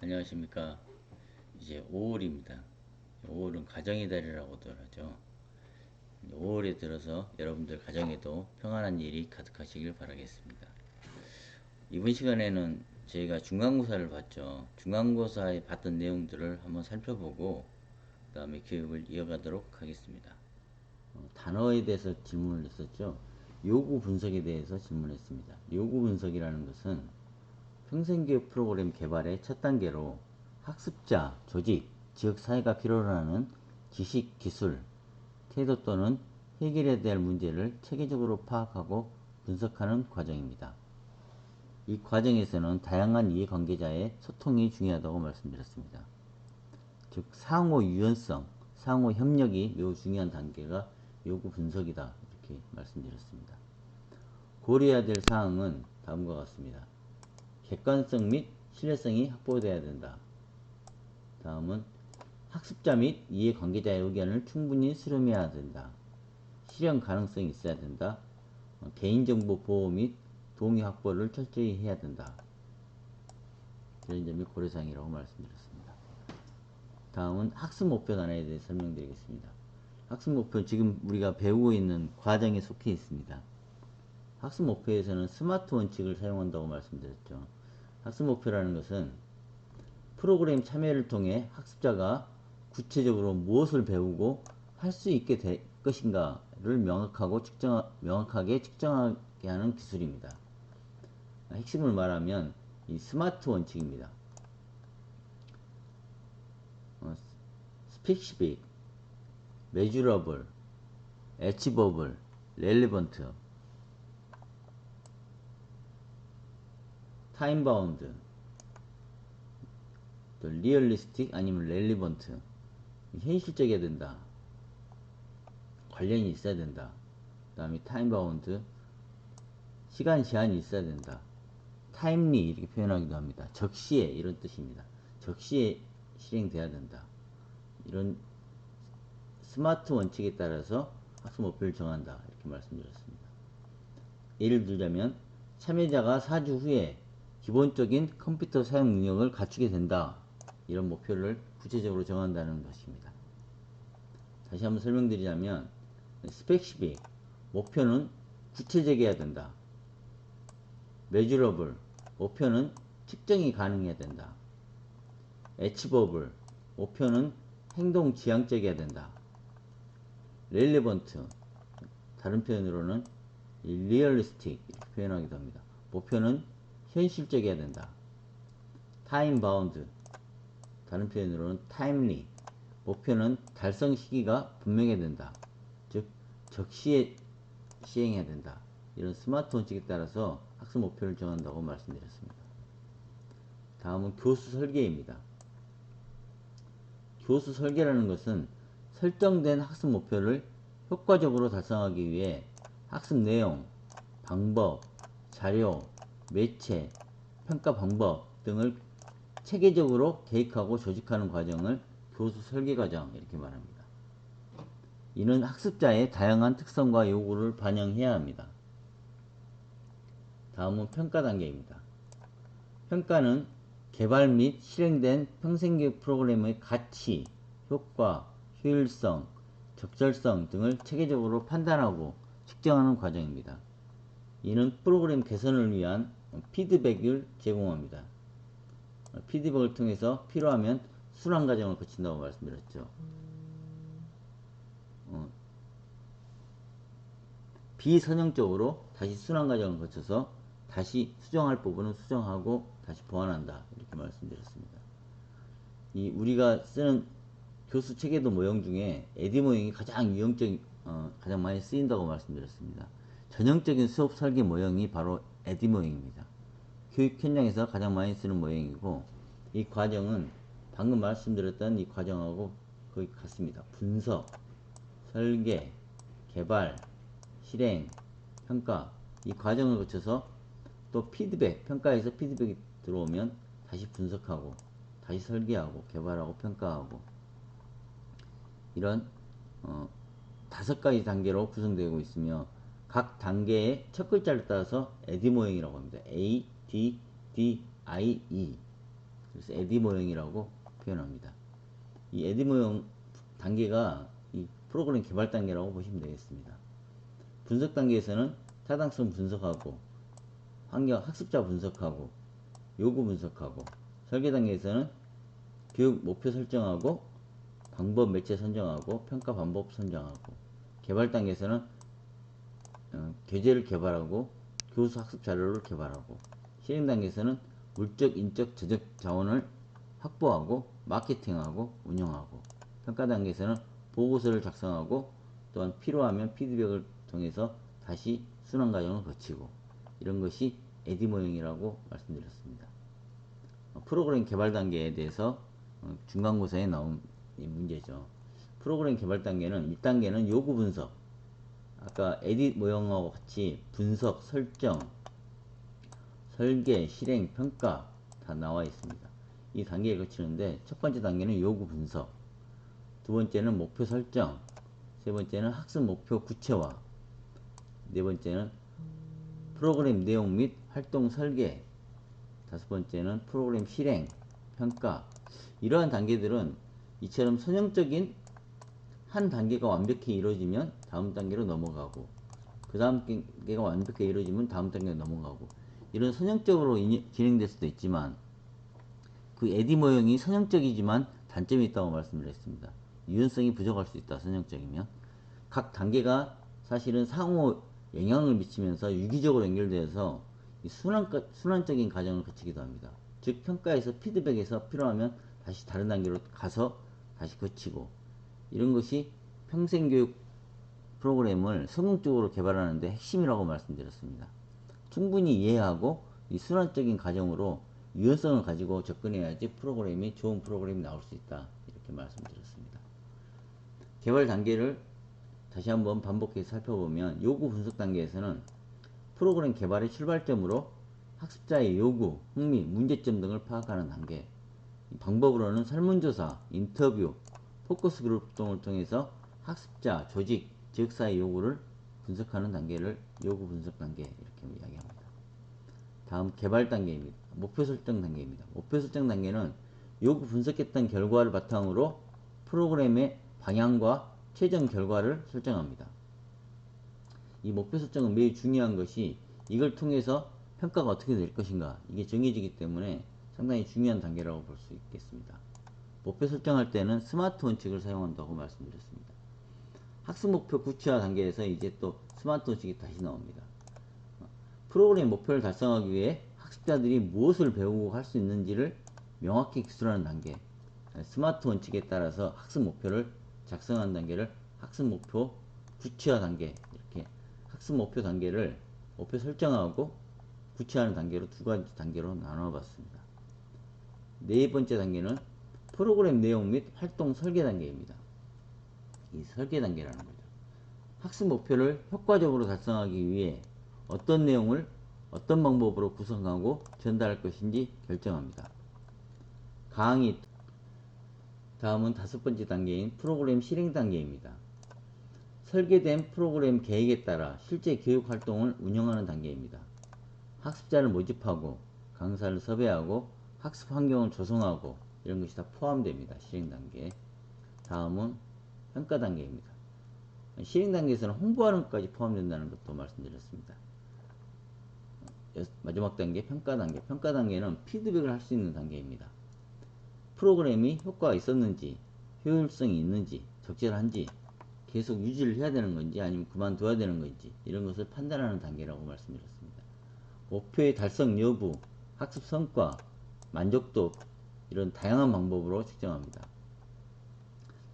안녕하십니까. 이제 5월입니다. 5월은 가정의 달이라고들 하죠. 5월에 들어서 여러분들 가정에도 평안한 일이 가득하시길 바라겠습니다. 이번 시간에는 저희가 중간고사를 봤죠. 중간고사에 봤던 내용들을 한번 살펴보고 그 다음에 교육을 이어가도록 하겠습니다. 단어에 대해서 질문을 했었죠. 요구 분석에 대해서 질문했습니다. 요구 분석이라는 것은 평생교육 프로그램 개발의 첫 단계로 학습자, 조직, 지역 사회가 필요로 하는 지식, 기술, 태도 또는 해결해야 될 문제를 체계적으로 파악하고 분석하는 과정입니다. 이 과정에서는 다양한 이해관계자의 소통이 중요하다고 말씀드렸습니다. 즉 상호 유연성, 상호 협력이 매우 중요한 단계가 요구 분석이다 이렇게 말씀드렸습니다. 고려해야 될 사항은 다음과 같습니다. 객관성 및 신뢰성이 확보되어야 된다. 다음은 학습자 및 이해관계자의 의견을 충분히 수렴해야 된다. 실현 가능성이 있어야 된다. 개인정보 보호 및 동의 확보를 철저히 해야 된다. 이런 점이 고려사항이라고 말씀드렸습니다. 다음은 학습 목표 단위에 대해 설명드리겠습니다. 학습 목표 지금 우리가 배우고 있는 과정에 속해 있습니다. 학습 목표에서는 스마트 원칙을 사용한다고 말씀드렸죠. 학습 목표라는 것은 프로그램 참여를 통해 학습자가 구체적으로 무엇을 배우고 할 수 있게 될 것인가를 명확하게 측정하게 하는 기술입니다. 핵심을 말하면 이 스마트 원칙입니다. specific, measurable, achievable, relevant, time bound, 또 realistic 아니면 relevant, 현실적이어야 된다. 관련이 있어야 된다. 그 다음에 time bound, 시간 제한이 있어야 된다. timely 이렇게 표현하기도 합니다. 적시에 이런 뜻입니다. 적시에 실행돼야 된다. 이런 스마트 원칙에 따라서 학습 목표를 정한다. 이렇게 말씀드렸습니다. 예를 들자면 참여자가 4주 후에 기본적인 컴퓨터 사용 능력을 갖추게 된다. 이런 목표를 구체적으로 정한다는 것입니다. 다시 한번 설명드리자면 스펙시픽, 목표는 구체적이어야 된다. measurable, 목표는 측정이 가능해야 된다. achievable, 목표는 행동 지향적이어야 된다. relevant, 다른 표현으로는 realistic 이렇게 표현하기도 합니다. 목표는 현실적이어야 된다. time bound, 다른 표현으로는 timely, 목표는 달성 시기가 분명해야 된다. 즉 적시에 시행해야 된다. 이런 스마트 원칙에 따라서 학습 목표를 정한다고 말씀드렸습니다. 다음은 교수 설계입니다. 교수 설계라는 것은 설정된 학습 목표를 효과적으로 달성하기 위해 학습 내용, 방법, 자료, 매체, 평가 방법 등을 체계적으로 계획하고 조직하는 과정을 교수 설계 과정 이렇게 말합니다. 이는 학습자의 다양한 특성과 요구를 반영해야 합니다. 다음은 평가 단계입니다. 평가는 개발 및 실행된 평생교육 프로그램의 가치, 효과, 효율성, 적절성 등을 체계적으로 판단하고 측정하는 과정입니다. 이는 프로그램 개선을 위한 피드백을 제공합니다. 피드백을 통해서 필요하면 순환 과정을 거친다고 말씀드렸죠. 비선형적으로 다시 순환 과정을 거쳐서 다시 수정할 부분은 수정하고 다시 보완한다 이렇게 말씀드렸습니다. 이 우리가 쓰는 교수 체계도 모형 중에 에디 모형이 가장 유형적인 가장 많이 쓰인다고 말씀드렸습니다. 전형적인 수업 설계 모형이 바로 에디 모형입니다. 교육 현장에서 가장 많이 쓰는 모형이고 이 과정은 방금 말씀드렸던 이 과정하고 거의 같습니다. 분석, 설계, 개발, 실행, 평가 이 과정을 거쳐서 또 피드백, 평가에서 피드백이 들어오면 다시 분석하고 다시 설계하고 개발하고 평가하고 이런 5가지 단계로 구성되고 있으며 각 단계의 첫 글자를 따라서 에디 모형이라고 합니다. A, D, D, I, E. 그래서 에디 모형이라고 표현합니다. 이 에디 모형 단계가 이 프로그램 개발 단계라고 보시면 되겠습니다. 분석 단계에서는 타당성 분석하고 환경 학습자 분석하고 요구 분석하고, 설계 단계에서는 교육 목표 설정하고 방법 매체 선정하고 평가 방법 선정하고, 개발 단계에서는 교재를 개발하고 교수 학습 자료를 개발하고, 실행 단계에서는 물적 인적 재적 자원을 확보하고 마케팅하고 운영하고, 평가 단계에서는 보고서를 작성하고 또한 필요하면 피드백을 통해서 다시 순환 과정을 거치고, 이런 것이 에디 모형이라고 말씀드렸습니다. 프로그램 개발 단계에 대해서 중간고사에 나온 문제죠. 프로그램 개발 단계는 1단계는 요구 분석, 아까 에디 모형하고 같이 분석, 설정, 설계, 실행, 평가 다 나와 있습니다. 이 단계에 거치는데, 첫 번째 단계는 요구 분석, 두 번째는 목표 설정, 세 번째는 학습 목표 구체화, 네 번째는 프로그램 내용 및 활동 설계, 다섯 번째는 프로그램 실행, 평가. 이러한 단계들은 이처럼 선형적인 한 단계가 완벽히 이루어지면 다음 단계로 넘어가고, 그 다음 단계가 완벽히 이루어지면 다음 단계로 넘어가고, 이런 선형적으로 진행될 수도 있지만, 그 에디 모형이 선형적이지만 단점이 있다고 말씀드렸습니다. 유연성이 부족할 수 있다. 선형적이면 각 단계가 사실은 상호 영향을 미치면서 유기적으로 연결되어서 순환적인 과정을 거치기도 합니다. 즉 평가에서 피드백에서 필요하면 다시 다른 단계로 가서 다시 거치고, 이런 것이 평생교육 프로그램을 성공적으로 개발하는 데 핵심이라고 말씀드렸습니다. 충분히 이해하고 이 순환적인 과정으로 유연성을 가지고 접근해야지 프로그램이 좋은 프로그램이 나올 수 있다. 이렇게 말씀드렸습니다. 개발 단계를 다시 한번 반복해서 살펴보면, 요구 분석 단계에서는 프로그램 개발의 출발점으로 학습자의 요구, 흥미, 문제점 등을 파악하는 단계, 방법으로는 설문조사, 인터뷰, 포커스 그룹 등을 통해서 학습자, 조직, 지역사회 요구를 분석하는 단계를 요구 분석 단계 이렇게 이야기합니다. 다음 개발 단계입니다. 목표 설정 단계입니다. 목표 설정 단계는 요구 분석했던 결과를 바탕으로 프로그램의 방향과 최종 결과를 설정합니다. 이 목표 설정은 매우 중요한 것이, 이걸 통해서 평가가 어떻게 될 것인가 이게 정해지기 때문에 상당히 중요한 단계라고 볼 수 있겠습니다. 목표 설정할 때는 스마트 원칙을 사용한다고 말씀드렸습니다. 학습 목표 구체화 단계에서 이제 또 스마트 원칙이 다시 나옵니다. 프로그램 목표를 달성하기 위해 학습자들이 무엇을 배우고 할 수 있는지를 명확히 기술하는 단계, 스마트 원칙에 따라서 학습 목표를 작성하는 단계를 학습 목표 구체화 단계, 이렇게 학습 목표 단계를 목표 설정하고 구체화하는 단계로 두 가지 단계로 나눠 봤습니다. 네 번째 단계는 프로그램 내용 및 활동 설계 단계입니다. 이 설계 단계라는 거죠. 학습 목표를 효과적으로 달성하기 위해 어떤 내용을 어떤 방법으로 구성하고 전달할 것인지 결정합니다. 강의. 다음은 다섯 번째 단계인 프로그램 실행 단계입니다. 설계된 프로그램 계획에 따라 실제 교육 활동을 운영하는 단계입니다. 학습자를 모집하고 강사를 섭외하고 학습 환경을 조성하고, 이런 것이 다 포함됩니다. 실행 단계. 다음은 평가 단계입니다. 실행 단계에서는 홍보하는 것까지 포함된다는 것도 말씀드렸습니다. 마지막 단계 평가 단계. 평가 단계는 피드백을 할 수 있는 단계입니다. 프로그램이 효과가 있었는지, 효율성이 있는지, 적절한지, 계속 유지를 해야 되는 건지 아니면 그만둬야 되는 건지, 이런 것을 판단하는 단계라고 말씀드렸습니다. 목표의 달성 여부, 학습 성과, 만족도, 이런 다양한 방법으로 측정합니다.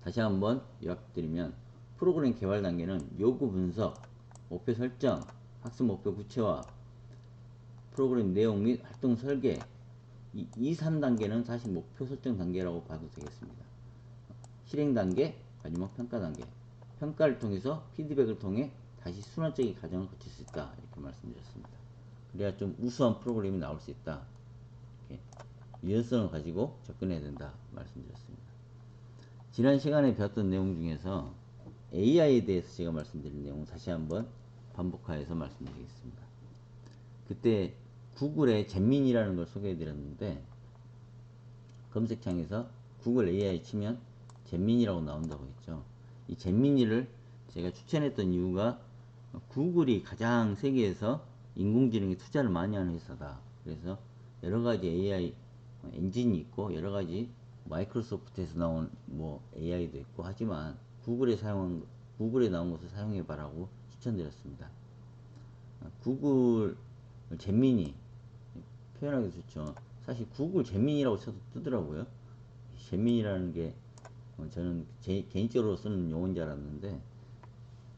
다시 한번 요약드리면, 프로그램 개발 단계는 요구 분석, 목표 설정, 학습 목표 구체화, 프로그램 내용 및 활동 설계, 이 3단계는 사실 목표 설정 단계라고 봐도 되겠습니다. 실행 단계, 마지막 평가 단계. 평가를 통해서 피드백을 통해 다시 순환적인 과정을 거칠 수 있다. 이렇게 말씀드렸습니다. 그래야 좀 우수한 프로그램이 나올 수 있다. 이렇게 유연성을 가지고 접근해야 된다. 말씀드렸습니다. 지난 시간에 배웠던 내용 중에서 AI에 대해서 제가 말씀드린 내용 다시 한번 반복하여서 말씀드리겠습니다. 그때 구글의 잼민이라는 걸 소개해 드렸는데, 검색창에서 구글 AI 치면 잼민이라고 나온다고 했죠. 이 잼민이를 제가 추천했던 이유가 구글이 가장 세계에서 인공지능에 투자를 많이 하는 회사다. 그래서 여러가지 AI 엔진이 있고, 여러가지 마이크로소프트에서 나온 뭐 AI도 있고 하지만 구글에 나온 것을 사용해 봐라고 추천드렸습니다. 구글 잼민이 표현하기 좋죠. 사실 구글 잼민이라고 쳐도 뜨더라고요. 잼민이라는 게 저는 개인적으로 쓰는 용어인 줄 알았는데,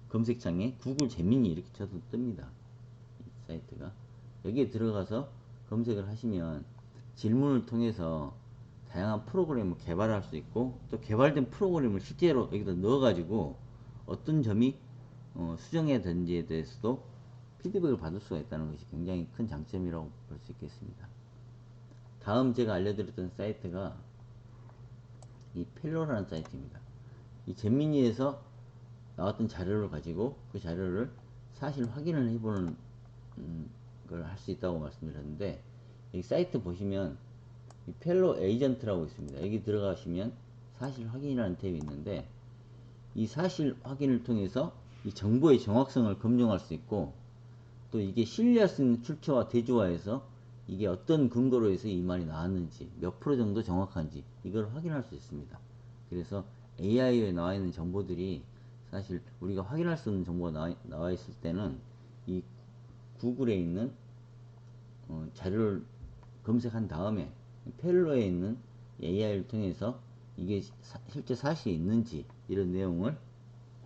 검색창에 구글 잼민이 이렇게 쳐도 뜹니다. 이 사이트가. 여기에 들어가서 검색을 하시면 질문을 통해서 다양한 프로그램을 개발할 수 있고, 또 개발된 프로그램을 실제로 여기다 넣어가지고 어떤 점이 수정해야 되는지에 대해서도 피드백을 받을 수가 있다는 것이 굉장히 큰 장점이라고 볼 수 있겠습니다. 다음 제가 알려드렸던 사이트가 이 펠로라는 사이트입니다. 이 잼미니에서 나왔던 자료를 가지고 그 자료를 사실 확인을 해보는 걸 할 수 있다고 말씀드렸는데, 이 사이트 보시면 이 펠로 에이전트라고 있습니다. 여기 들어가시면 사실 확인이라는 탭이 있는데, 이 사실 확인을 통해서 이 정보의 정확성을 검증할 수 있고, 또 이게 신뢰할 수 있는 출처와 대조화해서 이게 어떤 근거로 해서 이 말이 나왔는지, 몇 프로 정도 정확한지 이걸 확인할 수 있습니다. 그래서 AI에 나와 있는 정보들이 사실 우리가 확인할 수 있는 정보가 나와 있을 때는 이 구글에 있는 자료를 검색한 다음에 펠로에 있는 AI를 통해서 이게 실제 사실이 있는지 이런 내용을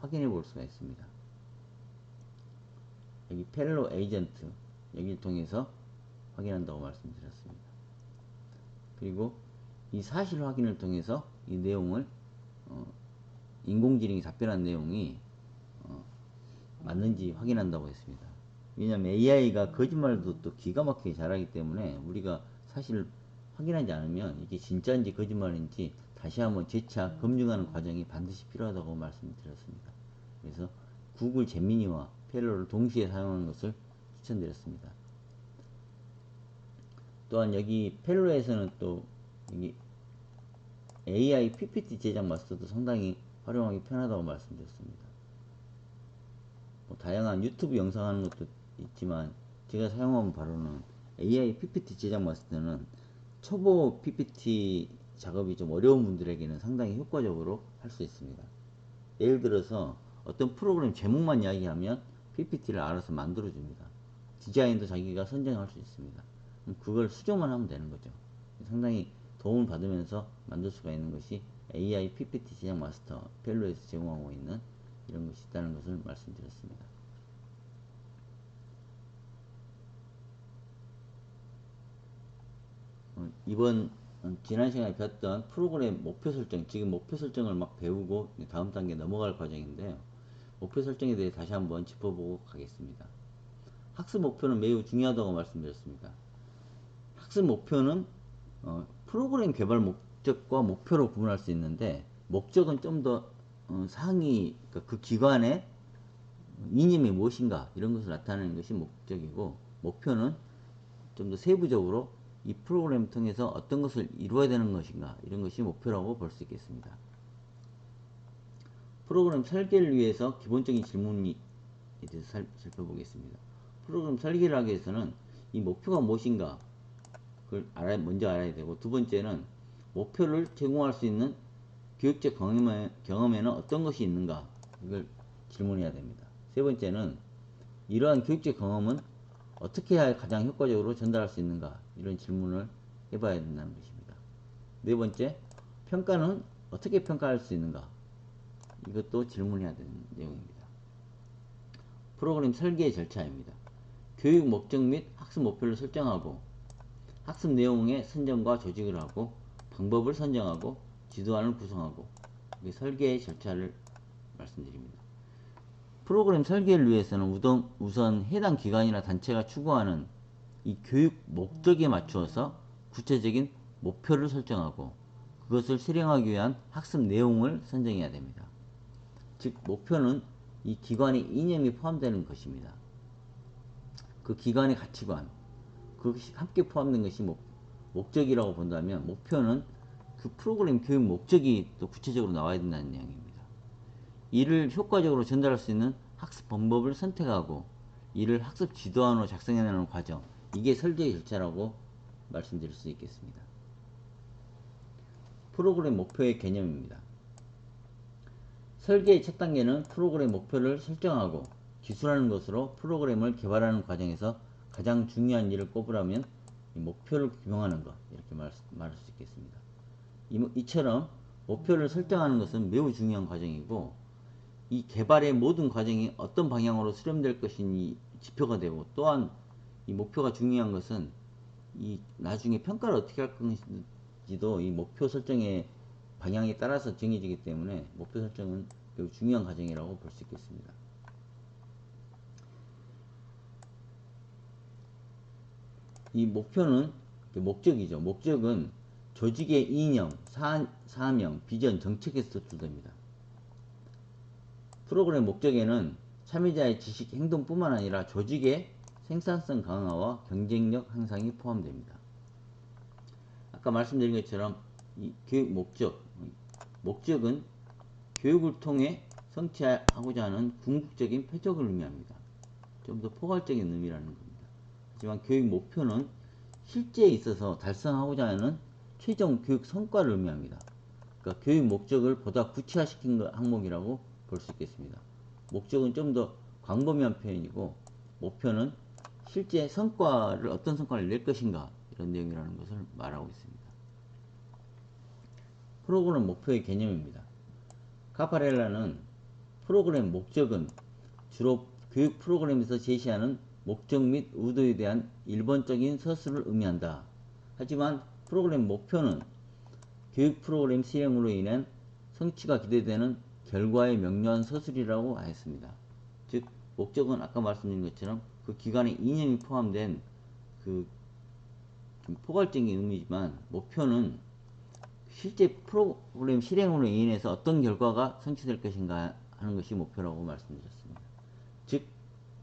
확인해 볼 수가 있습니다. 여기 펠로 에이전트 여기를 통해서 확인한다고 말씀드렸습니다. 그리고 이 사실 확인을 통해서 이 내용을 인공지능이 답변한 내용이 맞는지 확인한다고 했습니다. 왜냐하면 AI가 거짓말도 또 기가 막히게 잘하기 때문에 우리가 사실 확인하지 않으면 이게 진짜인지 거짓말인지 다시 한번 재차 검증하는 과정이 반드시 필요하다고 말씀드렸습니다. 그래서 구글 잼미니와 펠로를 동시에 사용하는 것을 추천드렸습니다. 또한 여기 펠로에서는 또 여기 AI PPT 제작 마스터도 상당히 활용하기 편하다고 말씀드렸습니다. 뭐 다양한 유튜브 영상 하는 것도 있지만 제가 사용한 바로는 AI PPT 제작 마스터는 초보 PPT 작업이 좀 어려운 분들에게는 상당히 효과적으로 할 수 있습니다. 예를 들어서 어떤 프로그램 제목만 이야기하면 PPT를 알아서 만들어 줍니다. 디자인도 자기가 선정할 수 있습니다. 그걸 수정만 하면 되는 거죠. 상당히 도움을 받으면서 만들 수가 있는 것이 AI PPT 제작 마스터 펠로에서 제공하고 있는 이런 것이 있다는 것을 말씀드렸습니다. 이번 지난 시간에 배웠던 프로그램 목표 설정, 지금 목표 설정을 막 배우고 다음 단계 넘어갈 과정인데요. 목표 설정에 대해 다시 한번 짚어보고 가겠습니다. 학습 목표는 매우 중요하다고 말씀드렸습니다. 학습 목표는 프로그램 개발 목적과 목표로 구분할 수 있는데, 목적은 좀 더 상위, 그러니까 그 기관의 이념이 무엇인가 이런 것을 나타내는 것이 목적이고, 목표는 좀 더 세부적으로 이 프로그램을 통해서 어떤 것을 이루어야 되는 것인가 이런 것이 목표라고 볼 수 있겠습니다. 프로그램 설계를 위해서 기본적인 질문에 대해서 살펴보겠습니다. 프로그램 설계를 하기 위해서는 이 목표가 무엇인가 그걸 먼저 알아야 되고, 두 번째는 목표를 제공할 수 있는 교육적 경험에는 어떤 것이 있는가 이걸 질문해야 됩니다. 세 번째는 이러한 교육적 경험은 어떻게 해야 가장 효과적으로 전달할 수 있는가 이런 질문을 해봐야 된다는 것입니다. 네 번째, 평가는 어떻게 평가할 수 있는가 이것도 질문해야 되는 내용입니다. 프로그램 설계의 절차입니다. 교육 목적 및 학습 목표를 설정하고, 학습 내용의 선정과 조직을 하고, 방법을 선정하고, 지도안을 구성하고, 설계의 절차를 말씀드립니다. 프로그램 설계를 위해서는 우선 해당 기관이나 단체가 추구하는 이 교육 목적에 맞추어서 구체적인 목표를 설정하고, 그것을 실행하기 위한 학습 내용을 선정해야 됩니다. 즉 목표는 이 기관의 이념이 포함되는 것입니다. 그 기관의 가치관, 그것이 함께 포함된 것이 목적이라고 본다면, 목표는 그 프로그램 교육 목적이 또 구체적으로 나와야 된다는 내용입니다. 이를 효과적으로 전달할 수 있는 학습 방법을 선택하고 이를 학습 지도안으로 작성해내는 과정, 이게 설계의 절차라고 말씀드릴 수 있겠습니다. 프로그램 목표의 개념입니다. 설계의 첫 단계는 프로그램 목표를 설정하고 기술하는 것으로 프로그램을 개발하는 과정에서 가장 중요한 일을 꼽으라면 이 목표를 규명하는 것, 이렇게 말할 수 있겠습니다. 이처럼 목표를 설정하는 것은 매우 중요한 과정이고, 이 개발의 모든 과정이 어떤 방향으로 수렴될 것이니 지표가 되고, 또한 이 목표가 중요한 것은 이 나중에 평가를 어떻게 할 것인지도 이 목표 설정의 방향에 따라서 정해지기 때문에 목표 설정은 매우 중요한 과정이라고 볼 수 있겠습니다. 이 목표는 목적이죠. 목적은 조직의 이념, 사명, 비전, 정책에서 도출됩니다. 프로그램 목적에는 참여자의 지식, 행동뿐만 아니라 조직의 생산성 강화와 경쟁력 향상이 포함됩니다. 아까 말씀드린 것처럼 이 교육 목적은 교육을 통해 성취하고자 하는 궁극적인 표적을 의미합니다. 좀 더 포괄적인 의미라는 겁니다. 하지만 교육 목표는 실제에 있어서 달성하고자 하는 최종 교육 성과를 의미합니다. 그러니까 교육 목적을 보다 구체화시킨 항목이라고 볼 수 있겠습니다. 목적은 좀 더 광범위한 표현이고, 목표는 실제 성과를, 어떤 성과를 낼 것인가, 이런 내용이라는 것을 말하고 있습니다. 프로그램 목표의 개념입니다. 카파렐라는 프로그램 목적은 주로 교육 프로그램에서 제시하는 목적 및 의도에 대한 일반적인 서술을 의미한다. 하지만 프로그램 목표는 교육 프로그램 시행으로 인한 성취가 기대되는 결과의 명료한 서술이라고 하였습니다. 즉, 목적은 아까 말씀드린 것처럼 그 기관의 이념이 포함된 그 좀 포괄적인 의미지만, 목표는 실제 프로그램 실행으로 인해서 어떤 결과가 성취될 것인가 하는 것이 목표라고 말씀드렸습니다. 즉,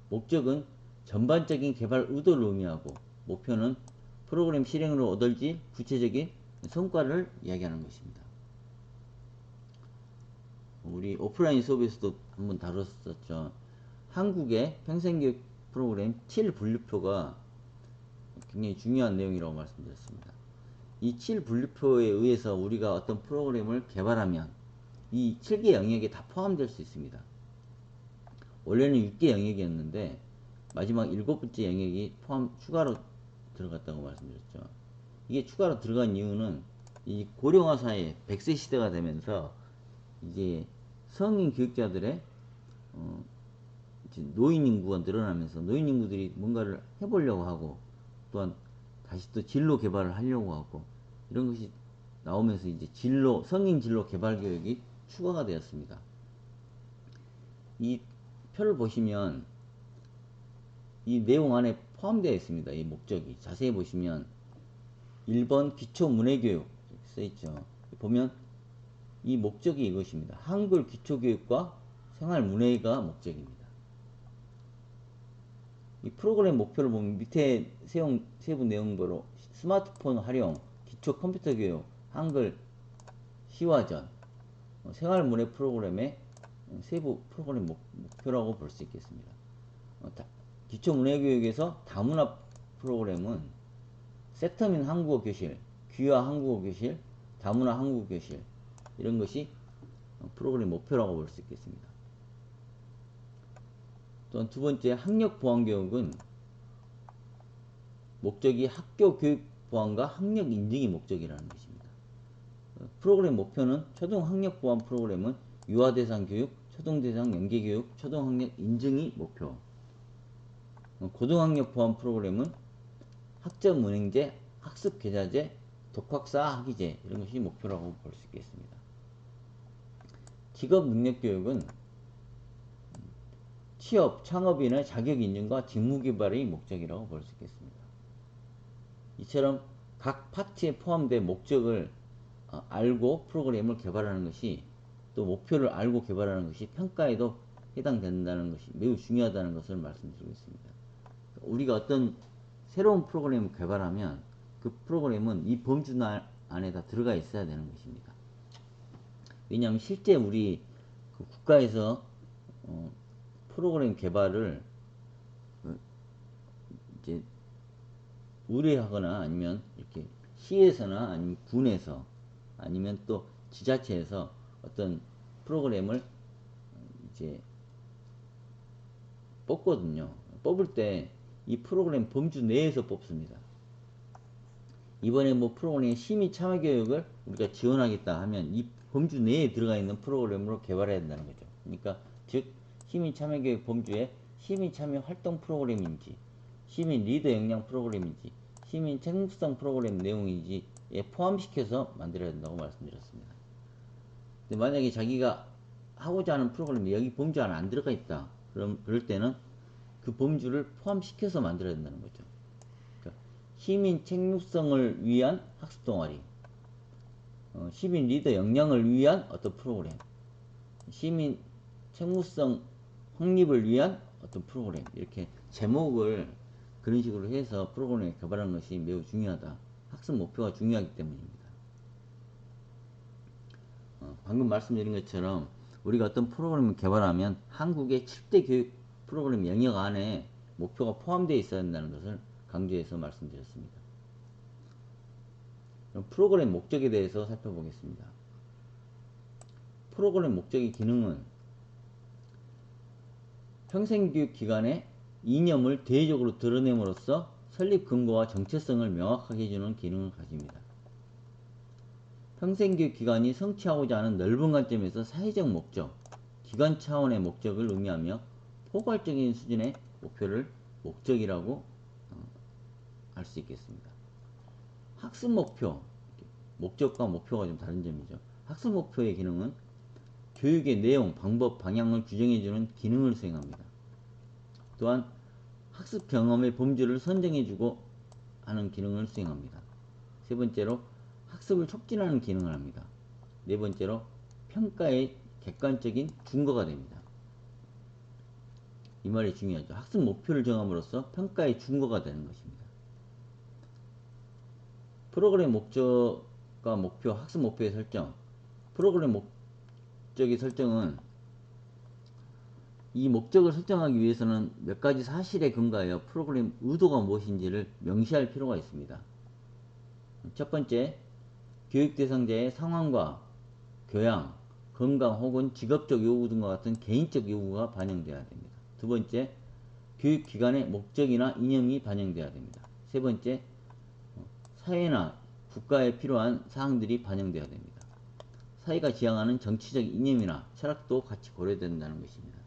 목적은 전반적인 개발 의도를 의미하고, 목표는 프로그램 실행으로 얻을지 구체적인 성과를 이야기하는 것입니다. 우리 오프라인 수업에서도 한번 다뤘었죠. 한국의 평생교육 프로그램 7분류표가 굉장히 중요한 내용이라고 말씀드렸습니다. 이 7분류표에 의해서 우리가 어떤 프로그램을 개발하면 이 7개 영역에 다 포함될 수 있습니다. 원래는 6개 영역이었는데 마지막 7번째 영역이 추가로 들어갔다고 말씀드렸죠. 이게 추가로 들어간 이유는 이 고령화 사회 100세 시대가 되면서 이제 성인 교육자들의 이제 노인 인구가 늘어나면서 노인 인구들이 뭔가를 해보려고 하고, 또한 다시 또 진로 개발을 하려고 하고, 이런 것이 나오면서 이제 성인 진로 개발 교육이 추가가 되었습니다. 이 표를 보시면 이 내용 안에 포함되어 있습니다. 이 목적이 자세히 보시면 1번 기초 문해교육 써있죠. 보면 이 목적이 이것입니다. 한글 기초교육과 생활문해가 목적입니다. 이 프로그램 목표를 보면 밑에 세부 내용으로 스마트폰 활용, 기초 컴퓨터 교육, 한글 시화전, 생활문해 프로그램의 세부 프로그램 목표라고 볼 수 있겠습니다. 기초 문해교육에서 다문화 프로그램은 세터민 한국어 교실, 귀화 한국어 교실, 다문화 한국어 교실, 이런 것이 프로그램 목표라고 볼 수 있겠습니다. 또한 두 번째, 학력 보완 교육은 목적이 학교 교육 보완과 학력 인증이 목적이라는 것입니다. 프로그램 목표는 초등 학력 보완 프로그램은 유아 대상 교육, 초등 대상 연계 교육, 초등 학력 인증이 목표. 고등학력 보완 프로그램은 학점 운행제, 학습 계좌제, 독학사 학위제, 이런 것이 목표라고 볼 수 있겠습니다. 직업 능력 교육은 취업, 창업인의 자격 인증과 직무 개발이 목적이라고 볼 수 있겠습니다. 이처럼 각 파트에 포함된 목적을 알고 프로그램을 개발하는 것이, 또 목표를 알고 개발하는 것이 평가에도 해당된다는 것이 매우 중요하다는 것을 말씀드리고 있습니다. 우리가 어떤 새로운 프로그램을 개발하면 그 프로그램은 이 범주 안에 다 들어가 있어야 되는 것입니다. 왜냐하면 실제 우리 그 국가에서 프로그램 개발을 이제 의뢰하거나 아니면 이렇게 시에서나 아니면 군에서 아니면 또 지자체에서 어떤 프로그램을 이제 뽑거든요. 뽑을 때 이 프로그램 범주 내에서 뽑습니다. 이번에 뭐 프로그램 시민 참여 교육을 우리가 지원하겠다 하면 이 범주 내에 들어가 있는 프로그램으로 개발해야 된다는 거죠. 그러니까 즉 시민 참여 교육 범주에 시민 참여 활동 프로그램인지 시민 리더 역량 프로그램인지 시민 책무성 프로그램 내용인지에 포함시켜서 만들어야 된다고 말씀드렸습니다. 근데 만약에 자기가 하고자 하는 프로그램이 여기 범주 안에 안 들어가 있다. 그럴 때는 그 범주를 포함시켜서 만들어야 된다는 거죠. 그러니까 시민 책무성을 위한 학습 동아리, 시민 리더 역량을 위한 어떤 프로그램, 시민 책무성 확립을 위한 어떤 프로그램, 이렇게 제목을 그런 식으로 해서 프로그램을 개발하는 것이 매우 중요하다. 학습 목표가 중요하기 때문입니다. 방금 말씀드린 것처럼 우리가 어떤 프로그램을 개발하면 한국의 7대 교육 프로그램 영역 안에 목표가 포함되어 있어야 한다는 것을 강조해서 말씀드렸습니다. 그럼 프로그램 목적에 대해서 살펴보겠습니다. 프로그램 목적의 기능은 평생교육 기간의 이념을 대외적으로 드러냄으로써 설립 근거와 정체성을 명확하게 해주는 기능을 가집니다. 평생교육 기간이 성취하고자 하는 넓은 관점에서 사회적 목적, 기관 차원의 목적을 의미하며 포괄적인 수준의 목표를 목적이라고 할 수 있겠습니다. 학습 목표, 목적과 목표가 좀 다른 점이죠. 학습 목표의 기능은 교육의 내용, 방법, 방향을 규정해주는 기능을 수행합니다. 또한 학습 경험의 범주를 선정해주고 하는 기능을 수행합니다. 세 번째로 학습을 촉진하는 기능을 합니다. 네 번째로 평가의 객관적인 준거가 됩니다. 이 말이 중요하죠. 학습 목표를 정함으로써 평가의 준거가 되는 것입니다. 프로그램 목적과 목표, 학습 목표의 설정. 프로그램 목적의 설정은 이 목적을 설정하기 위해서는 몇 가지 사실에 근거하여 프로그램 의도가 무엇인지를 명시할 필요가 있습니다. 첫 번째, 교육 대상자의 상황과 교양, 건강 혹은 직업적 요구 등과 같은 개인적 요구가 반영되어야 됩니다. 두 번째, 교육기관의 목적이나 이념이 반영되어야 됩니다. 세 번째, 사회나 국가에 필요한 사항들이 반영되어야 됩니다. 사회가 지향하는 정치적 이념이나 철학도 같이 고려된다는 것입니다.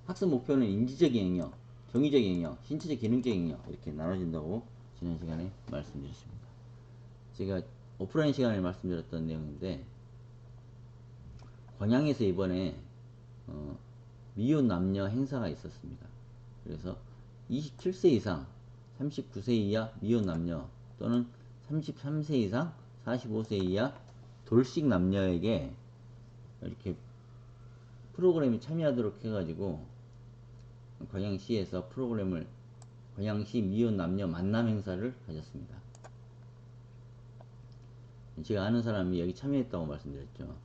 학습 목표는 인지적인 영역, 정의적 영역, 신체적 기능적 영역 이렇게 나눠진다고 지난 시간에 말씀드렸습니다. 제가 오프라인 시간에 말씀드렸던 내용인데 광양에서 이번에 미혼 남녀 행사가 있었습니다. 그래서 27세 이상 39세 이하 미혼 남녀 또는 33세 이상 45세 이하 돌식 남녀에게 이렇게 프로그램에 참여하도록 해가지고 광양시에서 프로그램을 광양시 미혼 남녀 만남 행사를 가졌습니다. 제가 아는 사람이 여기 참여했다고 말씀드렸죠.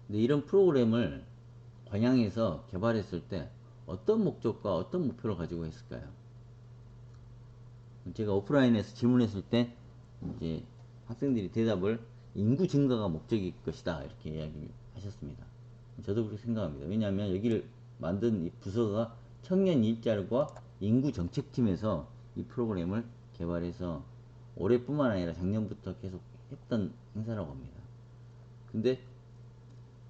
근데 이런 프로그램을 광양에서 개발했을 때 어떤 목적과 어떤 목표를 가지고 했을까요? 제가 오프라인에서 질문했을 때 이제 학생들이 대답을 인구 증가가 목적일 것이다 이렇게 이야기하셨습니다. 저도 그렇게 생각합니다. 왜냐하면 여기를 만든 이 부서가 청년 일자리과 인구 정책팀에서 이 프로그램을 개발해서 올해뿐만 아니라 작년부터 계속 했던 행사라고 합니다. 근데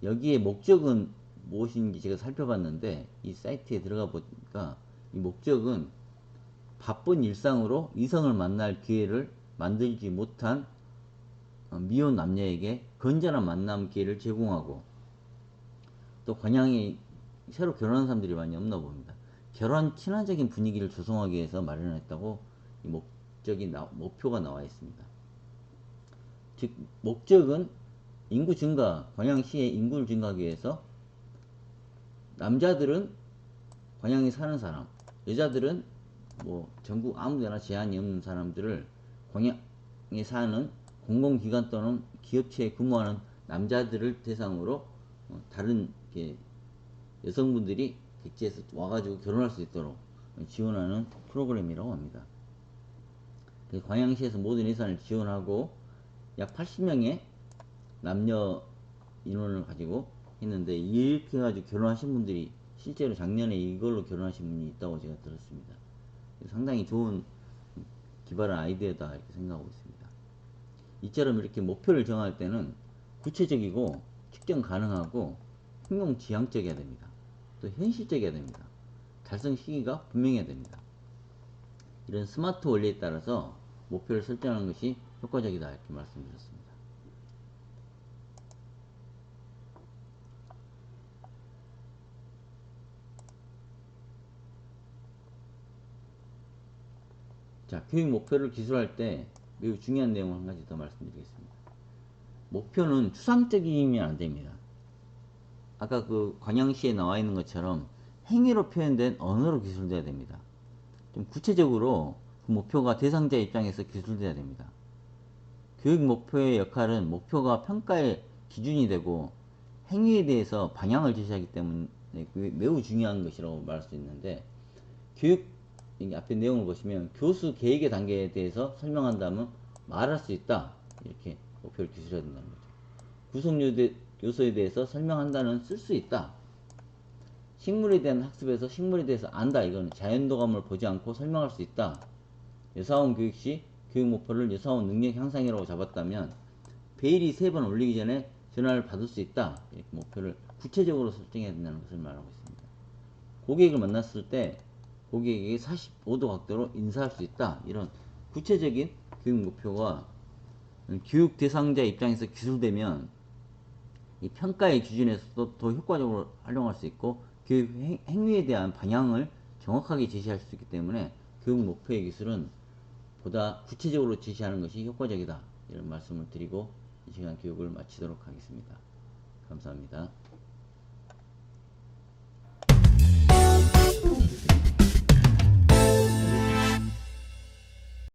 여기에 목적은 무엇인지 제가 살펴봤는데 이 사이트에 들어가 보니까 이 목적은 바쁜 일상으로 이성을 만날 기회를 만들지 못한 미혼 남녀에게 건전한 만남 기회를 제공하고 또 광양에 새로 결혼한 사람들이 많이 없나 봅니다. 결혼 친화적인 분위기를 조성하기 위해서 마련했다고 이 목표가 나와 있습니다. 즉 목적은 인구 증가, 광양시의 인구를 증가하기 위해서 남자들은 광양에 사는 사람, 여자들은 뭐 전국 아무데나 제한이 없는 사람들을 광양에 사는 공공기관 또는 기업체에 근무하는 남자들을 대상으로 다른 여성분들이 객지에서 와가지고 결혼할 수 있도록 지원하는 프로그램이라고 합니다. 광양시에서 모든 예산을 지원하고 약 80명의 남녀 인원을 가지고 했는데, 이렇게 해가지고 결혼하신 분들이 실제로 작년에 이걸로 결혼하신 분이 있다고 제가 들었습니다. 상당히 좋은 기발한 아이디어다 이렇게 생각하고 있습니다. 이처럼 이렇게 목표를 정할 때는 구체적이고 측정 가능하고 행동지향적이어야 됩니다. 또 현실적이어야 됩니다. 달성 시기가 분명해야 됩니다. 이런 스마트 원리에 따라서 목표를 설정하는 것이 효과적이다 이렇게 말씀드렸습니다. 자, 교육 목표를 기술할 때 매우 중요한 내용을 한 가지 더 말씀드리겠습니다. 목표는 추상적이면 안 됩니다. 아까 그 광양시에 나와 있는 것처럼 행위로 표현된 언어로 기술돼야 됩니다. 좀 구체적으로 그 목표가 대상자 입장에서 기술돼야 됩니다. 교육 목표의 역할은 목표가 평가의 기준이 되고 행위에 대해서 방향을 제시하기 때문에 매우 중요한 것이라고 말할 수 있는데, 교육 앞에 내용을 보시면 교수 계획의 단계에 대해서 설명한다면 말할 수 있다 이렇게 목표를 기술해야 된다는 거죠. 구성 요소에 대해서 설명한다는 쓸 수 있다. 식물에 대한 학습에서 식물에 대해서 안다, 이거는 자연도감을 보지 않고 설명할 수 있다. 여사원 교육 시 교육 목표를 여사원 능력 향상이라고 잡았다면 베일이 3번 올리기 전에 전화를 받을 수 있다. 이렇게 목표를 구체적으로 설정해야 된다는 것을 말하고 있습니다. 고객을 만났을 때 고객에게 45도 각도로 인사할 수 있다. 이런 구체적인 교육 목표가 교육 대상자 입장에서 기술되면 이 평가의 기준에서도 더 효과적으로 활용할 수 있고 교육 행위에 대한 방향을 정확하게 제시할 수 있기 때문에 교육 목표의 기술은 보다 구체적으로 제시하는 것이 효과적이다, 이런 말씀을 드리고 이 시간 교육을 마치도록 하겠습니다. 감사합니다.